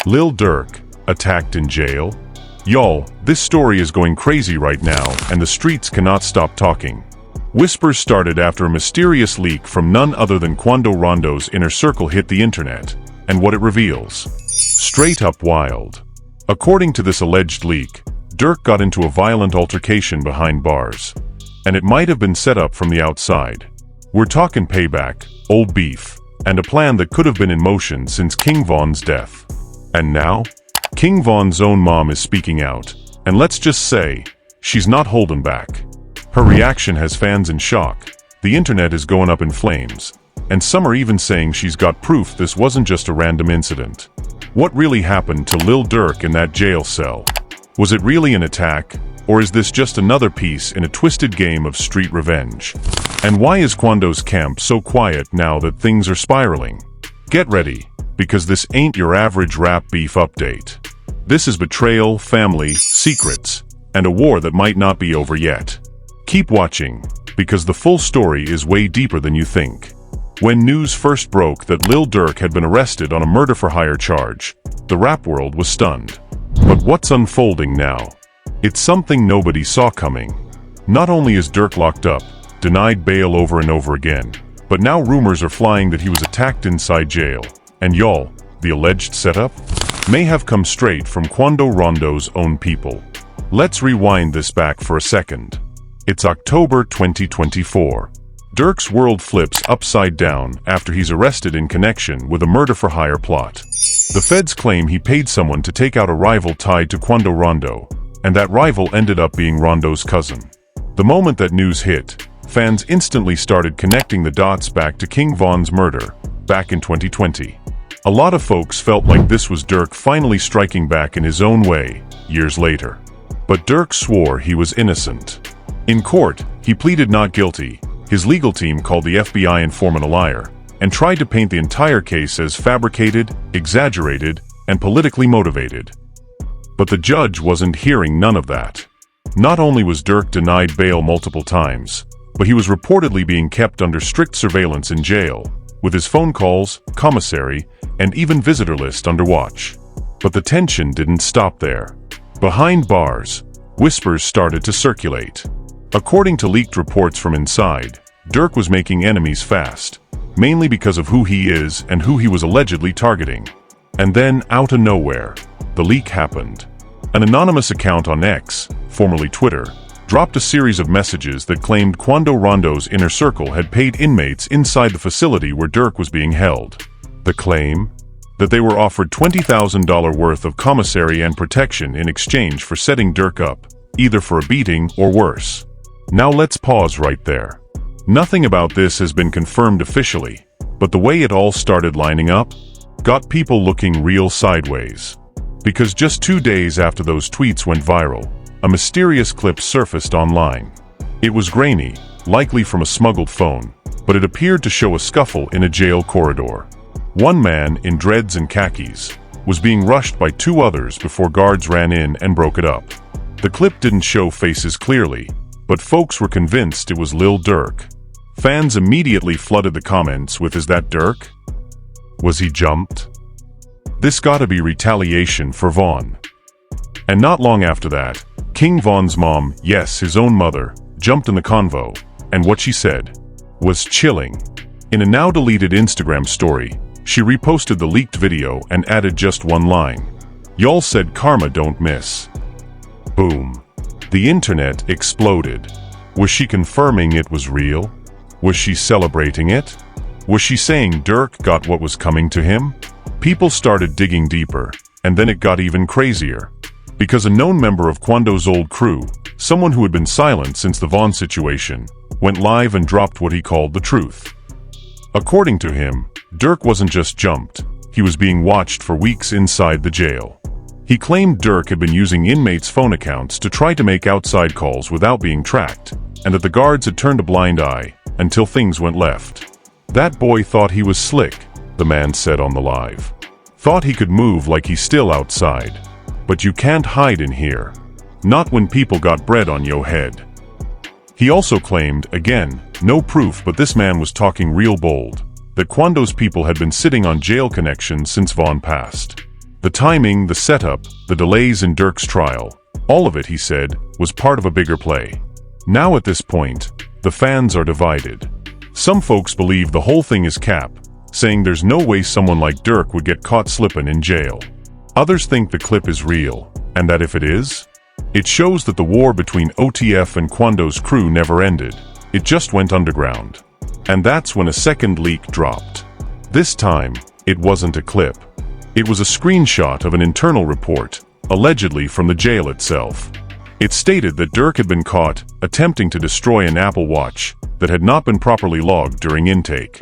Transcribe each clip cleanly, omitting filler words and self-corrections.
Lil Durk, attacked in jail? Y'all, this story is going crazy right now, and the streets cannot stop talking. Whispers started after a mysterious leak from none other than Quando Rondo's inner circle hit the internet, and what it reveals. Straight up wild. According to this alleged leak, Durk got into a violent altercation behind bars. And it might have been set up from the outside. We're talking payback, old beef, and a plan that could have been in motion since King Von's death. And now? King Von's own mom is speaking out, and let's just say, she's not holding back. Her reaction has fans in shock, the internet is going up in flames, and some are even saying she's got proof this wasn't just a random incident. What really happened to Lil Durk in that jail cell? Was it really an attack, or is this just another piece in a twisted game of street revenge? And why is Quando's camp so quiet now that things are spiraling? Get ready, because this ain't your average rap beef update. This is betrayal, family, secrets, and a war that might not be over yet. Keep watching, because the full story is way deeper than you think. When news first broke that Lil Durk had been arrested on a murder-for-hire charge, the rap world was stunned. But what's unfolding now? It's something nobody saw coming. Not only is Durk locked up, denied bail over and over again, but now rumors are flying that he was attacked inside jail. And y'all, the alleged setup may have come straight from Quando Rondo's own people. Let's rewind this back for a second. It's October 2024. Durk's world flips upside down after he's arrested in connection with a murder-for-hire plot. The feds claim he paid someone to take out a rival tied to Quando Rondo, and that rival ended up being Rondo's cousin. The moment that news hit, fans instantly started connecting the dots back to King Von's murder, back in 2020. A lot of folks felt like this was Durk finally striking back in his own way, years later. But Durk swore he was innocent. In court, he pleaded not guilty. His legal team called the FBI informant a liar, and tried to paint the entire case as fabricated, exaggerated, and politically motivated. But the judge wasn't hearing none of that. Not only was Durk denied bail multiple times, but he was reportedly being kept under strict surveillance in jail, with his phone calls, commissary, and even visitor list under watch. But the tension didn't stop there. Behind bars, whispers started to circulate. According to leaked reports from inside, Durk was making enemies fast, mainly because of who he is and who he was allegedly targeting. And then, out of nowhere, the leak happened. An anonymous account on X, formerly Twitter, dropped a series of messages that claimed Quando Rondo's inner circle had paid inmates inside the facility where Durk was being held. The claim? That they were offered $20,000 worth of commissary and protection in exchange for setting Durk up, either for a beating or worse. Now let's pause right there. Nothing about this has been confirmed officially, but the way it all started lining up got people looking real sideways. Because just 2 days after those tweets went viral, a mysterious clip surfaced online. It was grainy, likely from a smuggled phone, but it appeared to show a scuffle in a jail corridor. One man, in dreads and khakis, was being rushed by 2 others before guards ran in and broke it up. The clip didn't show faces clearly, but folks were convinced it was Lil Durk. Fans immediately flooded the comments with, "Is that Durk? Was he jumped? This gotta be retaliation for Von." And not long after that, King Von's mom, yes, his own mother, jumped in the convo, and what she said was chilling. In a now-deleted Instagram story, she reposted the leaked video and added just one line. "Y'all said karma don't miss." Boom. The internet exploded. Was she confirming it was real? Was she celebrating it? Was she saying Durk got what was coming to him? People started digging deeper, and then it got even crazier. Because a known member of Quando's old crew, someone who had been silent since the Von situation, went live and dropped what he called the truth. According to him, Durk wasn't just jumped, he was being watched for weeks inside the jail. He claimed Durk had been using inmates' phone accounts to try to make outside calls without being tracked, and that the guards had turned a blind eye until things went left. "That boy thought he was slick," the man said on the live. "Thought he could move like he's still outside. But you can't hide in here. Not when people got bread on yo head." He also claimed, again, no proof, but this man was talking real bold, that Quando's people had been sitting on jail connections since Von passed. The timing, the setup, the delays in Durk's trial, all of it, he said, was part of a bigger play. Now at this point, the fans are divided. Some folks believe the whole thing is cap, saying there's no way someone like Durk would get caught slipping in jail. Others think the clip is real, and that if it is, it shows that the war between OTF and Quando's crew never ended. It just went underground. And that's when a second leak dropped. This time, it wasn't a clip. It was a screenshot of an internal report, allegedly from the jail itself. It stated that Durk had been caught attempting to destroy an Apple Watch that had not been properly logged during intake.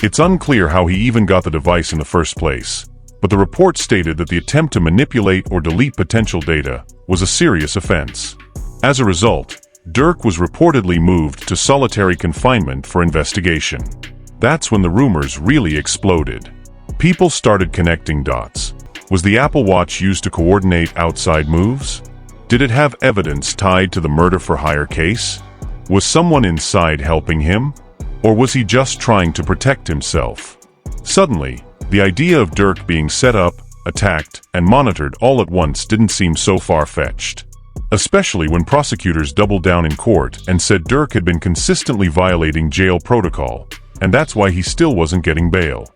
It's unclear how he even got the device in the first place, but the report stated that the attempt to manipulate or delete potential data was a serious offense. As a result, Durk was reportedly moved to solitary confinement for investigation. That's when the rumors really exploded. People started connecting dots. Was the Apple Watch used to coordinate outside moves? Did it have evidence tied to the murder-for-hire case? Was someone inside helping him? Or was he just trying to protect himself? Suddenly, the idea of Durk being set up, attacked, and monitored all at once didn't seem so far-fetched. Especially when prosecutors doubled down in court and said Durk had been consistently violating jail protocol, and that's why he still wasn't getting bail.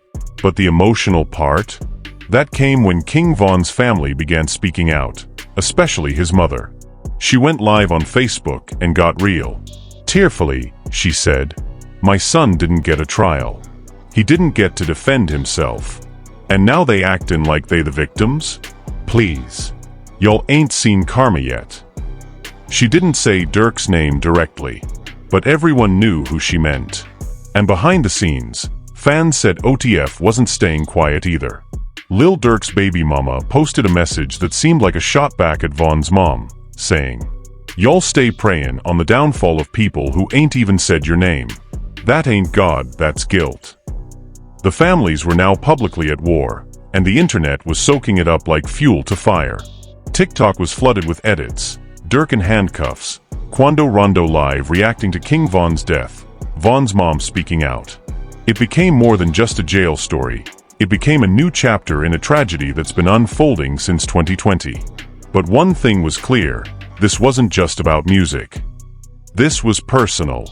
But the emotional part? That came when King Von's family began speaking out, especially his mother. She went live on Facebook and got real. Tearfully, she said, "My son didn't get a trial. He didn't get to defend himself. And now they actin' like they the victims? Please. Y'all ain't seen karma yet." She didn't say Durk's name directly, but everyone knew who she meant. And behind the scenes, fans said OTF wasn't staying quiet either. Lil Durk's baby mama posted a message that seemed like a shot back at Von's mom, saying, "Y'all stay prayin' on the downfall of people who ain't even said your name. That ain't God, that's guilt." The families were now publicly at war, and the internet was soaking it up like fuel to fire. TikTok was flooded with edits, Durk in handcuffs, Quando Rondo live reacting to King Von's death, Von's mom speaking out. It became more than just a jail story. It became a new chapter in a tragedy that's been unfolding since 2020. But one thing was clear, this wasn't just about music. This was personal.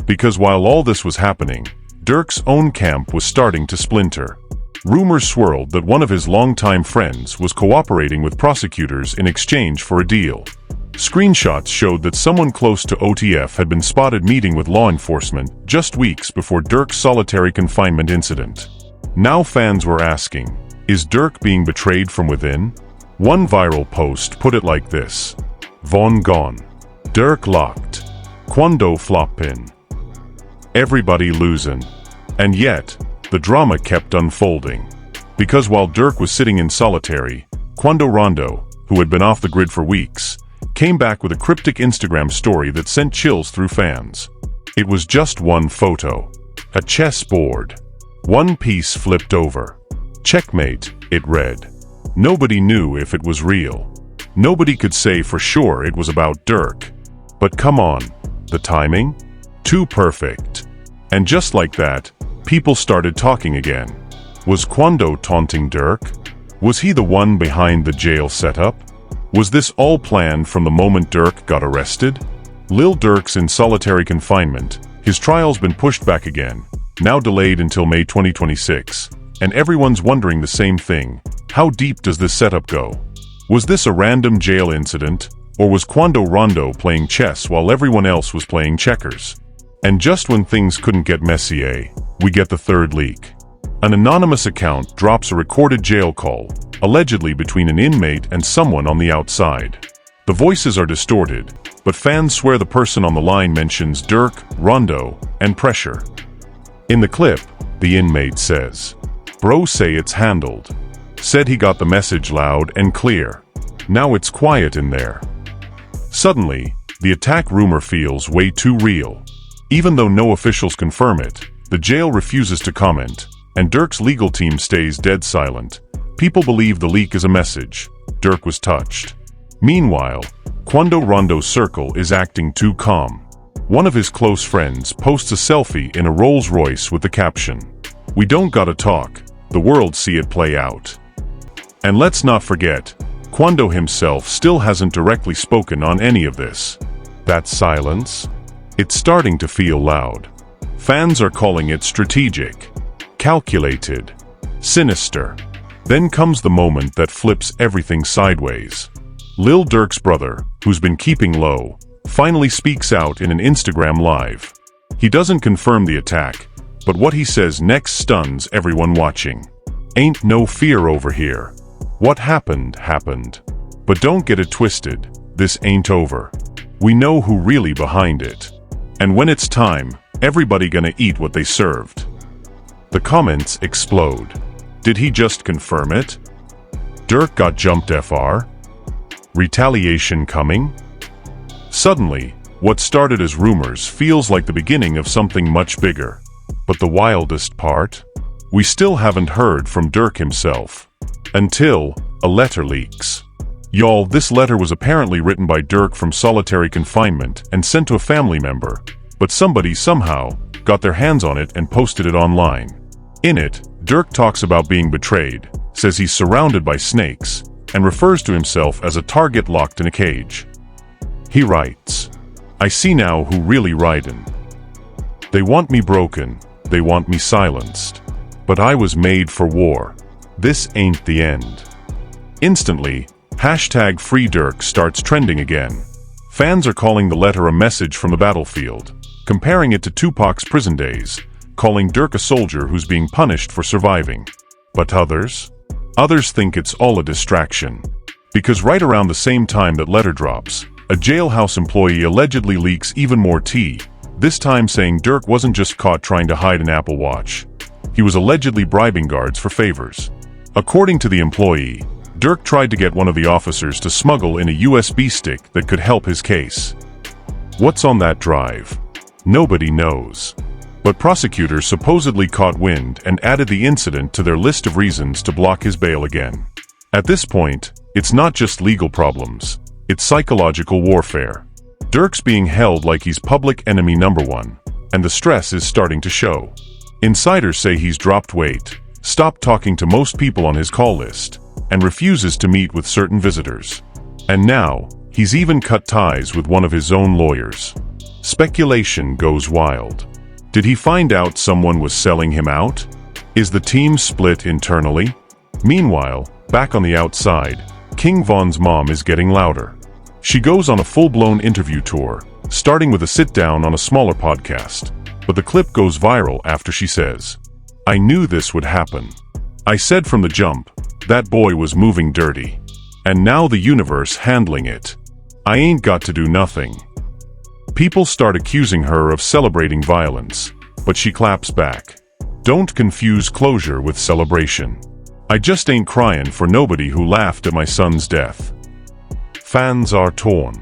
Because while all this was happening, Durk's own camp was starting to splinter. Rumors swirled that one of his longtime friends was cooperating with prosecutors in exchange for a deal. Screenshots showed that someone close to OTF had been spotted meeting with law enforcement just weeks before Durk's solitary confinement incident. Now fans were asking, is Durk being betrayed from within? One viral post put it like this: Von gone. Durk locked. Quando floppin'. Everybody losing. And yet, the drama kept unfolding. Because while Durk was sitting in solitary, Quando Rondo, who had been off the grid for weeks, came back with a cryptic Instagram story that sent chills through fans. It was just one photo. A chessboard. One piece flipped over. Checkmate, it read. Nobody knew if it was real. Nobody could say for sure it was about Durk. But come on, the timing? Too perfect. And just like that, people started talking again. Was Quando taunting Durk? Was he the one behind the jail setup? Was this all planned from the moment Durk got arrested? Lil Durk's in solitary confinement. His trial's been pushed back again, now delayed until May 2026. And everyone's wondering the same thing. How deep does this setup go? Was this a random jail incident? Or was Quando Rondo playing chess while everyone else was playing checkers? And just when things couldn't get messy, we get the third leak. An anonymous account drops a recorded jail call, allegedly between an inmate and someone on the outside. The voices are distorted, but fans swear the person on the line mentions Durk, Rondo, and pressure. In the clip, the inmate says, "Bro say it's handled. Said he got the message loud and clear. Now it's quiet in there." Suddenly, the attack rumor feels way too real. Even though no officials confirm it, the jail refuses to comment, and Durk's legal team stays dead silent. People believe the leak is a message. Durk was touched. Meanwhile, Quando Rondo's circle is acting too calm. One of his close friends posts a selfie in a Rolls Royce with the caption, "We don't gotta talk, the world see it play out." And let's not forget, Quando himself still hasn't directly spoken on any of this. That silence? It's starting to feel loud. Fans are calling it strategic, calculated, sinister. Then comes the moment that flips everything sideways. Lil Durk's brother, who's been keeping low, finally speaks out in an Instagram live. He doesn't confirm the attack, but what he says next stuns everyone watching. Ain't no fear over here. What happened, happened. But don't get it twisted, this ain't over. We know who really behind it. And when it's time, everybody gonna eat what they served. The comments explode. Did he just confirm it? Durk got jumped FR? Retaliation coming? Suddenly, what started as rumors feels like the beginning of something much bigger. But the wildest part? We still haven't heard from Durk himself. Until a letter leaks. Y'all, this letter was apparently written by Durk from solitary confinement and sent to a family member, but somebody somehow got their hands on it and posted it online. In it, Durk talks about being betrayed, says he's surrounded by snakes, and refers to himself as a target locked in a cage. He writes, "I see now who really ridin'. They want me broken, they want me silenced. But I was made for war. This ain't the end." Instantly, #FreeDurk starts trending again. Fans are calling the letter a message from the battlefield, comparing it to Tupac's prison days, calling Durk a soldier who's being punished for surviving. But others? Others think it's all a distraction. Because right around the same time that letter drops, a jailhouse employee allegedly leaks even more tea, this time saying Durk wasn't just caught trying to hide an Apple Watch. He was allegedly bribing guards for favors. According to the employee, Durk tried to get one of the officers to smuggle in a USB stick that could help his case. What's on that drive? Nobody knows. But prosecutors supposedly caught wind and added the incident to their list of reasons to block his bail again. At this point, it's not just legal problems, it's psychological warfare. Durk's being held like he's public enemy number one, and the stress is starting to show. Insiders say he's dropped weight, stopped talking to most people on his call list, and refuses to meet with certain visitors. And now, he's even cut ties with one of his own lawyers. Speculation goes wild. Did he find out someone was selling him out? Is the team split internally? Meanwhile, back on the outside, King Von's mom is getting louder. She goes on a full-blown interview tour, starting with a sit-down on a smaller podcast. But the clip goes viral after she says, "I knew this would happen. I said from the jump, that boy was moving dirty. And now the universe handling it. I ain't got to do nothing." People start accusing her of celebrating violence, but she claps back. "Don't confuse closure with celebration. I just ain't crying for nobody who laughed at my son's death." Fans are torn.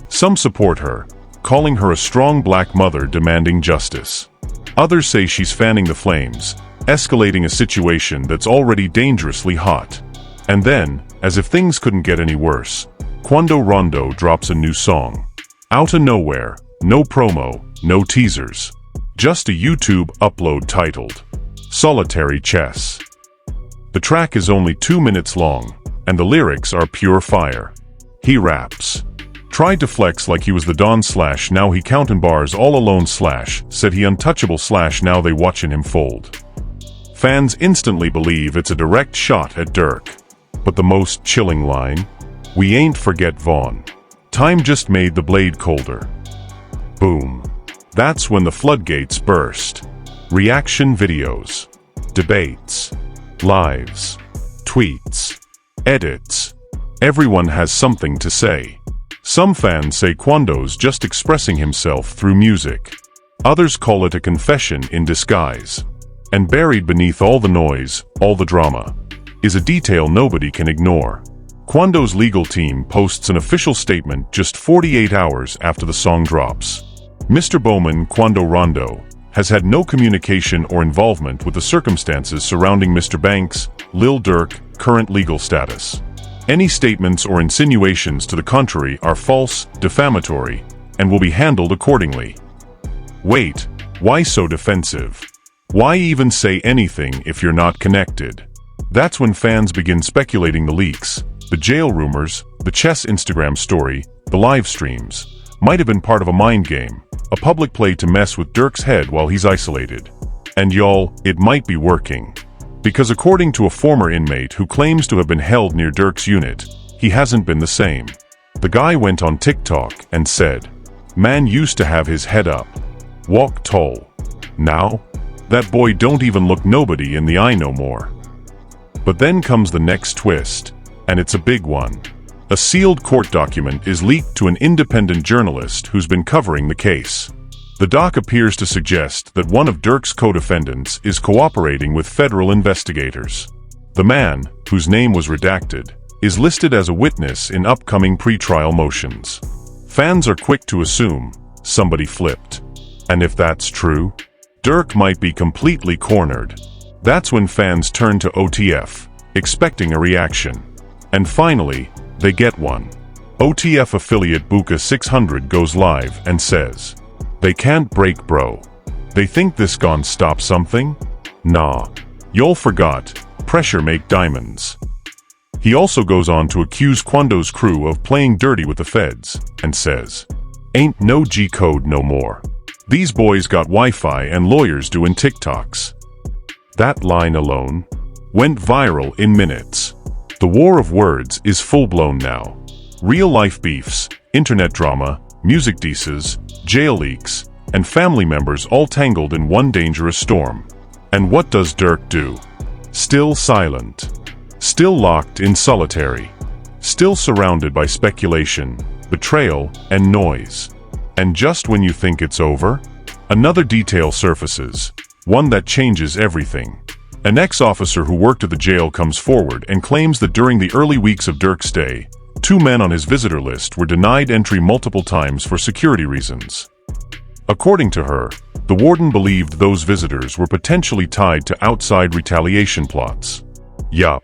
Some support her, calling her a strong black mother demanding justice. Others say she's fanning the flames, escalating a situation that's already dangerously hot. And then, as if things couldn't get any worse, Quando Rondo drops a new song. Out of nowhere, no promo, no teasers. Just a YouTube upload titled, "Solitary Chess." The track is only 2 minutes long, and the lyrics are pure fire. He raps. Tried to flex like he was the Don / now he countin' bars all alone / said he untouchable / now they watchin' him fold. Fans instantly believe it's a direct shot at Durk. But the most chilling line? "We ain't forget Vaughn. Time just made the blade colder." Boom. That's when the floodgates burst. Reaction videos, debates, lives, tweets, edits. Everyone has something to say. Some fans say Quando's just expressing himself through music. Others call it a confession in disguise. And buried beneath all the noise, all the drama, is a detail nobody can ignore. Quando's legal team posts an official statement just 48 hours after the song drops. Mr. Bowman, Quando Rondo, has had no communication or involvement with the circumstances surrounding Mr. Banks' Lil Durk current legal status. Any statements or insinuations to the contrary are false, defamatory, and will be handled accordingly. Wait, why so defensive? Why even say anything if you're not connected? That's when fans begin speculating the leaks, the jail rumors, the chess Instagram story, the live streams, might have been part of a mind game, a public play to mess with Durk's head while he's isolated. And y'all, it might be working. Because according to a former inmate who claims to have been held near Durk's unit, he hasn't been the same. The guy went on TikTok and said, "Man used to have his head up, walk tall. Now, that boy don't even look nobody in the eye no more." But then comes the next twist, and it's a big one. A sealed court document is leaked to an independent journalist who's been covering the case. The doc appears to suggest that one of Durk's co-defendants is cooperating with federal investigators. The man, whose name was redacted, is listed as a witness in upcoming pretrial motions. Fans are quick to assume somebody flipped. And if that's true, Durk might be completely cornered. That's when fans turn to OTF, expecting a reaction. And finally, they get one. OTF affiliate Buka 600 goes live and says, "They can't break, bro. They think this gon' stop something? Nah. Y'all forgot, pressure make diamonds." He also goes on to accuse Quando's crew of playing dirty with the feds, and says, "Ain't no G-code no more. These boys got Wi-Fi and lawyers doing TikToks." That line alone went viral in minutes. The war of words is full-blown now. Real-life beefs, internet drama, music disses, jail leaks, and family members all tangled in one dangerous storm. And what does Durk do? Still silent. Still locked in solitary. Still surrounded by speculation, betrayal, and noise. And just when you think it's over, another detail surfaces, one that changes everything. An ex-officer who worked at the jail comes forward and claims that during the early weeks of Durk's stay, 2 men on his visitor list were denied entry multiple times for security reasons. According to her, the warden believed those visitors were potentially tied to outside retaliation plots. Yup.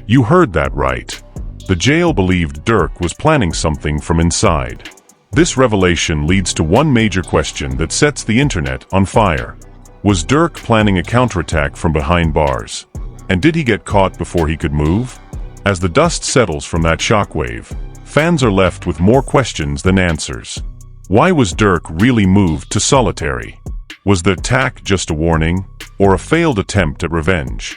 You heard that right. The jail believed Durk was planning something from inside. This revelation leads to one major question that sets the internet on fire. Was Durk planning a counterattack from behind bars? And did he get caught before he could move? As the dust settles from that shockwave, fans are left with more questions than answers. Why was Durk really moved to solitary? Was the attack just a warning, or a failed attempt at revenge?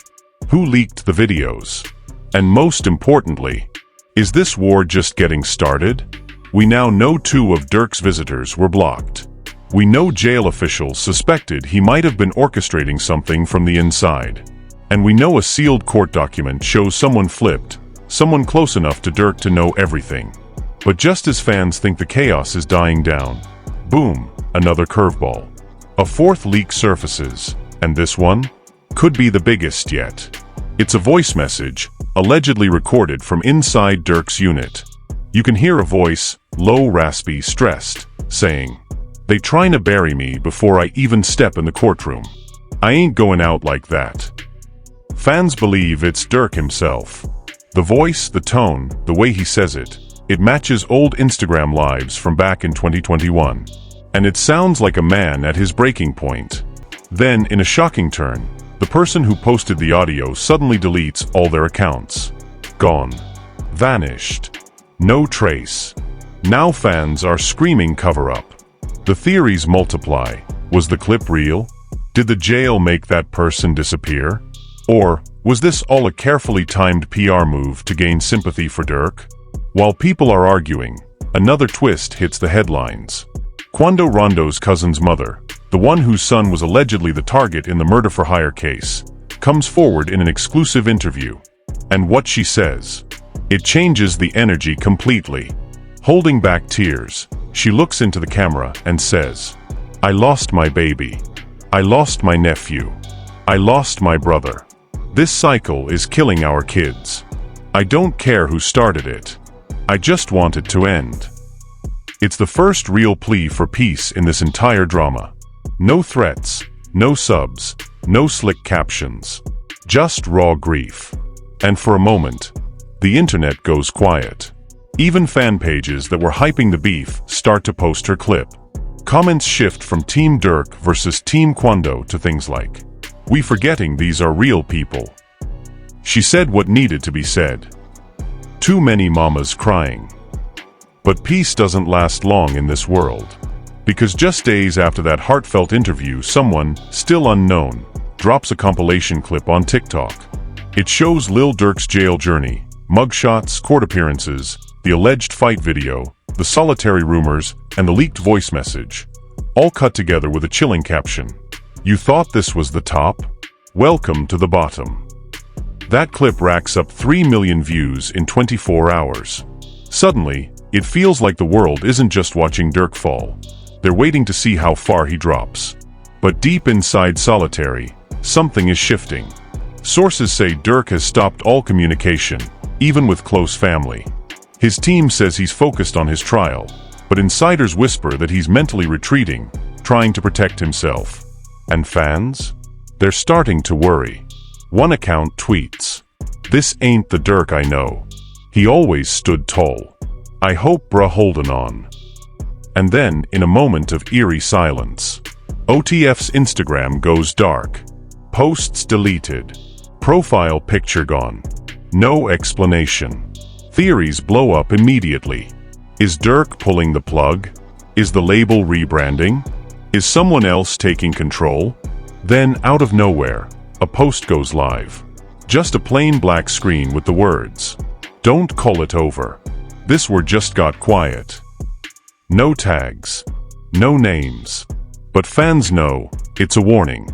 Who leaked the videos? And most importantly, is this war just getting started? We now know 2 of Durk's visitors were blocked. We know jail officials suspected he might have been orchestrating something from the inside. And we know a sealed court document shows someone flipped, someone close enough to Durk to know everything. But just as fans think the chaos is dying down, boom, another curveball. A 4th leak surfaces, and this one could be the biggest yet. It's a voice message, allegedly recorded from inside Durk's unit. You can hear a voice, low, raspy, stressed, saying, "They trying to bury me before I even step in the courtroom. I ain't going out like that." Fans believe it's Durk himself. The voice, the tone, the way he says it, it matches old Instagram lives from back in 2021. And it sounds like a man at his breaking point. Then, in a shocking turn, the person who posted the audio suddenly deletes all their accounts. Gone. Vanished. No trace. Now fans are screaming cover-up. The theories multiply. Was the clip real? Did the jail make that person disappear? Or was this all a carefully timed PR move to gain sympathy for Durk? While people are arguing, another twist hits the headlines. Quando Rondo's cousin's mother, the one whose son was allegedly the target in the murder-for-hire case, comes forward in an exclusive interview. And what she says, it changes the energy completely. Holding back tears, she looks into the camera and says, "I lost my baby. I lost my nephew. I lost my brother. This cycle is killing our kids. I don't care who started it. I just want it to end." It's the first real plea for peace in this entire drama. No threats, no subs, no slick captions. Just raw grief. And for a moment, the internet goes quiet. Even fan pages that were hyping the beef start to post her clip. Comments shift from Team Durk versus Team Quando to things like, "We forgetting these are real people." She said what needed to be said. Too many mamas crying. But peace doesn't last long in this world. Because just days after that heartfelt interview, someone, still unknown, drops a compilation clip on TikTok. It shows Lil Durk's jail journey, mugshots, court appearances, the alleged fight video, the solitary rumors, and the leaked voice message, all cut together with a chilling caption. You thought this was the top? Welcome to the bottom. That clip racks up 3 million views in 24 hours. Suddenly, it feels like the world isn't just watching Durk fall. They're waiting to see how far he drops. But deep inside solitary, something is shifting. Sources say Durk has stopped all communication, even with close family. His team says he's focused on his trial, but insiders whisper that he's mentally retreating, trying to protect himself. And fans? They're starting to worry. One account tweets, "This ain't the Durk I know. He always stood tall. I hope bruh holdin' on." And then, in a moment of eerie silence, OTF's Instagram goes dark. Posts deleted. Profile picture gone. No explanation. Theories blow up immediately. Is Durk pulling the plug? Is the label rebranding? Is someone else taking control? Then, out of nowhere, a post goes live. Just a plain black screen with the words, "Don't call it over. This word just got quiet." No tags. No names. But fans know it's a warning.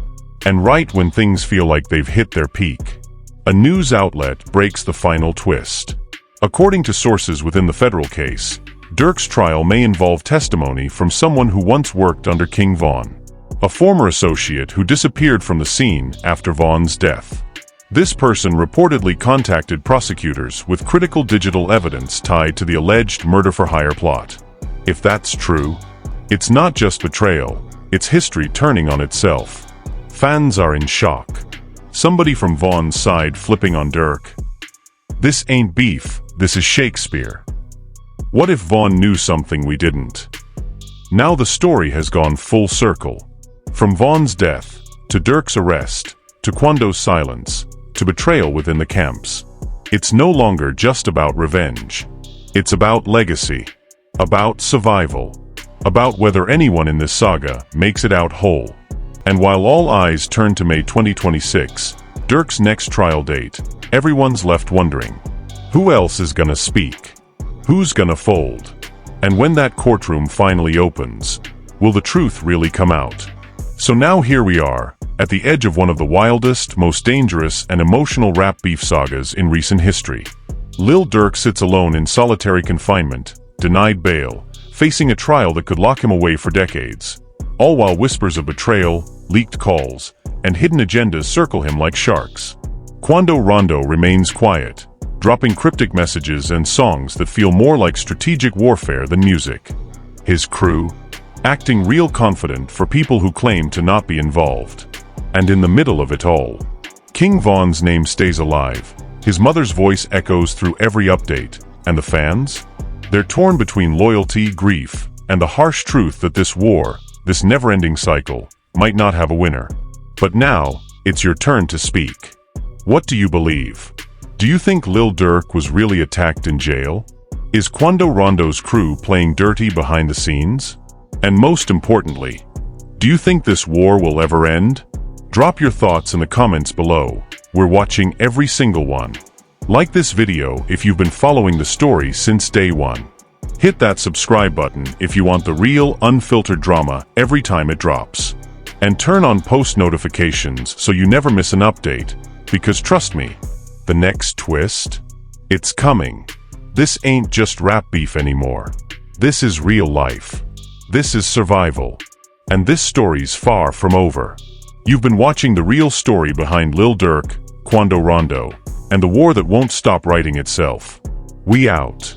And right when things feel like they've hit their peak, a news outlet breaks the final twist. According to sources within the federal case, Durk's trial may involve testimony from someone who once worked under King Von, a former associate who disappeared from the scene after Von's death. This person reportedly contacted prosecutors with critical digital evidence tied to the alleged murder-for-hire plot. If that's true, it's not just betrayal, it's history turning on itself. Fans are in shock. Somebody from Von's side flipping on Durk. This ain't beef, this is Shakespeare. What if Von knew something we didn't? Now the story has gone full circle. From Von's death, to Durk's arrest, to Quando's silence, to betrayal within the camps. It's no longer just about revenge. It's about legacy. About survival. About whether anyone in this saga makes it out whole. And while all eyes turn to May 2026, Durk's next trial date, everyone's left wondering, who else is gonna speak? Who's gonna fold? And when that courtroom finally opens, will the truth really come out? So now here we are, at the edge of one of the wildest, most dangerous, and emotional rap beef sagas in recent history. Lil Durk sits alone in solitary confinement, denied bail, facing a trial that could lock him away for decades. All while whispers of betrayal, leaked calls, and hidden agendas circle him like sharks. Quando Rondo remains quiet, dropping cryptic messages and songs that feel more like strategic warfare than music. His crew, acting real confident for people who claim to not be involved. And in the middle of it all, King Von's name stays alive. His mother's voice echoes through every update. And the fans? They're torn between loyalty, grief, and the harsh truth that this war, this never-ending cycle, might not have a winner. But now, it's your turn to speak. What do you believe? Do you think Lil Durk was really attacked in jail? Is Quando Rondo's crew playing dirty behind the scenes? And most importantly, do you think this war will ever end? Drop your thoughts in the comments below. We're watching every single one. Like this video if you've been following the story since day one. Hit that subscribe button if you want the real, unfiltered drama every time it drops. And turn on post notifications so you never miss an update, because trust me, the next twist? It's coming. This ain't just rap beef anymore. This is real life. This is survival. And this story's far from over. You've been watching the real story behind Lil Durk, Quando Rondo, and the war that won't stop writing itself. We out.